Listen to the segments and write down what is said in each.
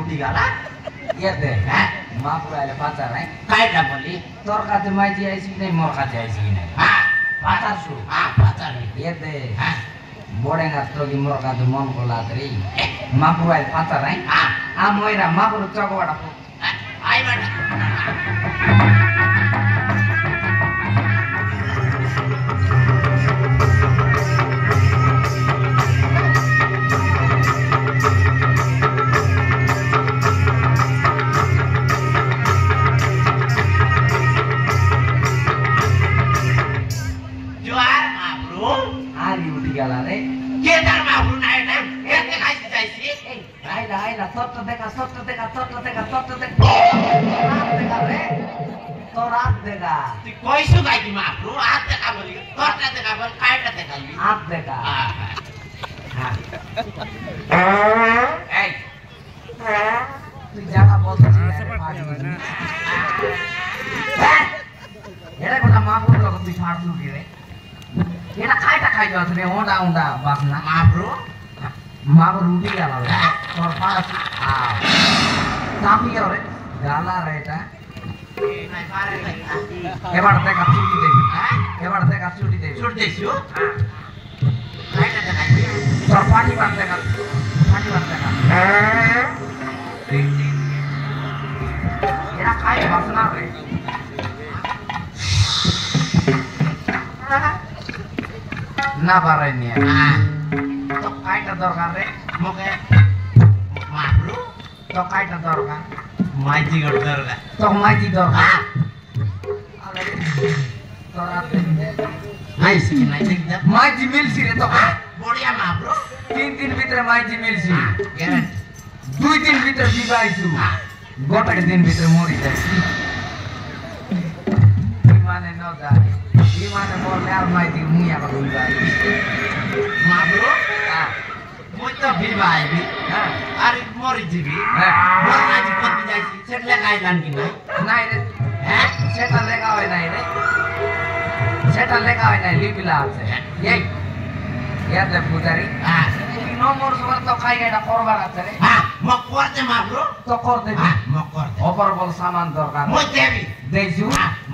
उठी गला ये दे महापुर आइले पाचार है कायटा बोली तोर काते माइजी आइसी कि नहीं मोर काते आइसी कि नहीं हां पाचार सु पाचार ये दे बोडेगा तो कि मोर काते मन को लातरी महापुर आइले पाचार है आ मोइरा महापुर चौकबाट आई बट Maaf rugi ya lo, korpas, tapi ya re, gala reta. Ebar te kapsul di devi, ebar te kapsul di devi. Sur desio? Reta te kai. Sorpani barte kap, pani barte kap. Era kai basna re. Na barenya. तो काइटा दरकार रे मके माब्रो तो काइटा दरकार माइजी गड दरकार तो माइजी दरकार अरे तो रात नाइस कि नाइस द माइजी मिलसी रे तो बढ़िया माब्रो 3 दिन भित्र माइजी मिलसी ग्यारेंटी 2 दिन भित्र बिबाइछु गोटे दिन भित्र मरि जाइछु माने न जाने माने मोरले आर माइजी मुया को बिबाइ माब्रो মই তো বিবাইবি আর মরি যাবি মোর নাজি কত যাইছি সেটা লাগাইলাম কি নাই নাই রে হ্যাঁ সেটা লেখা হয় নাই রে সেটা লেখা হয় নাই লিপিলা আছে এই ইয়াতে পূজারি তুই নম্বর সবার তো খাই এটা করবার আছে রে হ্যাঁ মক করতে মাব্রো তো কর দেবি মক করতে অপর বল সামান দরকার মই দেবি দেইছু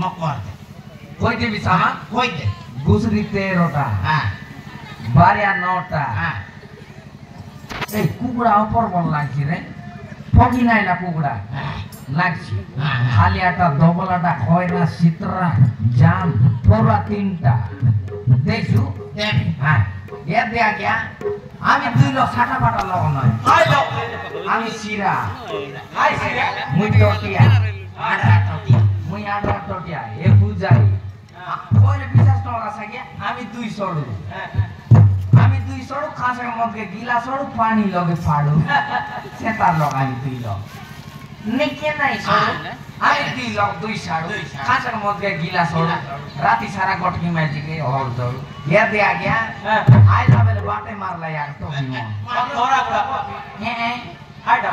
মক করতে কই দিবি সামান কই দে গুসরি 13টা হ্যাঁ বারিয়া 9টা হ্যাঁ এই কুকুড়া অপর বল লাগছি রে ফকি নাইলা কুকুড়া লাগছি খালি একটা ডবলাটা খয়রা সিতরা জাম পুরা 3টা দেখছু দেবি হ্যাঁ এ দেয়া গিয়া আমি 2 লোক ছাটা ফাটা লোক নয় আমি সিরা হাই সিরা মুই টটিয়া মুই আডা টটিয়া এ বুঝাই কইলে বিশ্বাস নরা সাগিয়া আমি 2 সড়ু আমি 2 সড়ু খাসের মধ্যে গিলা সড়ু পানি লগে ফাড়ু সেটা লোক আমি 2 লোক নিকে নাই সড়ু আমি 2 লোক 2 সড়ু খাসের মধ্যে গিলা সড়ু রাতি সারা গটকি ম্যাজিকে হল দড়ু ইয়া দেয়া গিয়া আই যাবেলে বাটে মারলা यार तो थोड़ा बड़ा হ্যাঁ হাইটা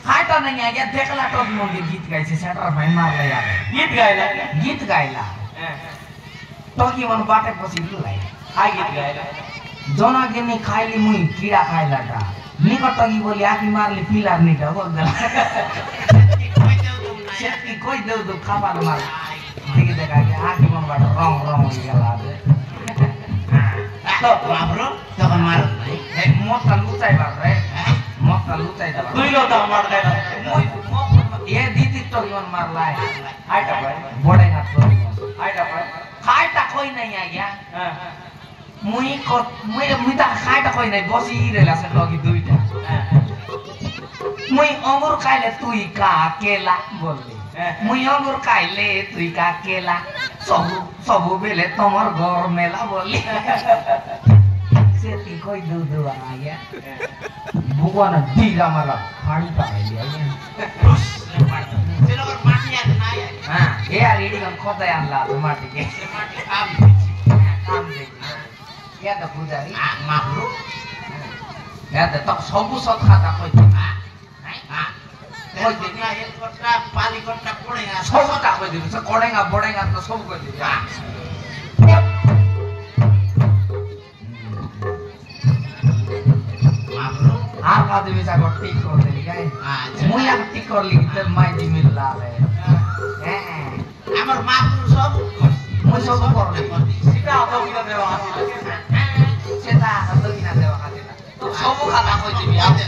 हाइटा नहीं आ गया देखला तो मोंगे गीत गाइছে सेटर भाई मारला यार गीत गाइला तो की मन बाटे पसी लाई हाय गीत गाइला जना गेनी खाइली मुई कीड़ा खाइलाटा निकट की बोली आकी मारली पिलार निटा हो गला सेटकी कोई देउ दो खापा मार देखि देखा के आकी मन बाट रंग रंग हो गला तो बाबरो तो मार ए मोटा लुचाइ बार रे मोटा लुचाइ दा दुई लो तो मार दे मुई ये दीदी तो मन मारला आइटा भाई बड़े हाथ तो आइटा भाई खाइटा कोई नहीं आ गया मुई ता खाइटा कोई नहीं बसी रेला से लगी दुईटा मुई अंगूर खाइले तुई का अकेला बोलली मुई अंगूर खाइले तुई का अकेला सबु बेले तमर घर मेला बोलली सेती कोई दूध आ गया भगवान दीरा मारा फाड़ी पाइली आ गया चलो और माटी आ ना हां ए यार रेडी हम खोदा आनला माटी के माटी काम दे या त पूजारी माब्रो या त सबु सत खाता कोइ कोई देखना एक कोटा पाली कोटा पड़ेगा सब का कोइ दिनु छ कोडेगा बडेगा त सब कोइ दिनु माब्रो आ का देबे जा गट्टी को देली গাই আচ্ছা মুই আতি করলি তো মাই দি মিল্লা রে হ্যাঁ আমার মা পুরো সব মুই সব করলি সেটা আদৌ কিনা দেওয়া আছে সেটা তো কিনা দেওয়া আছে না তো সব খাতা কই দিবি আতে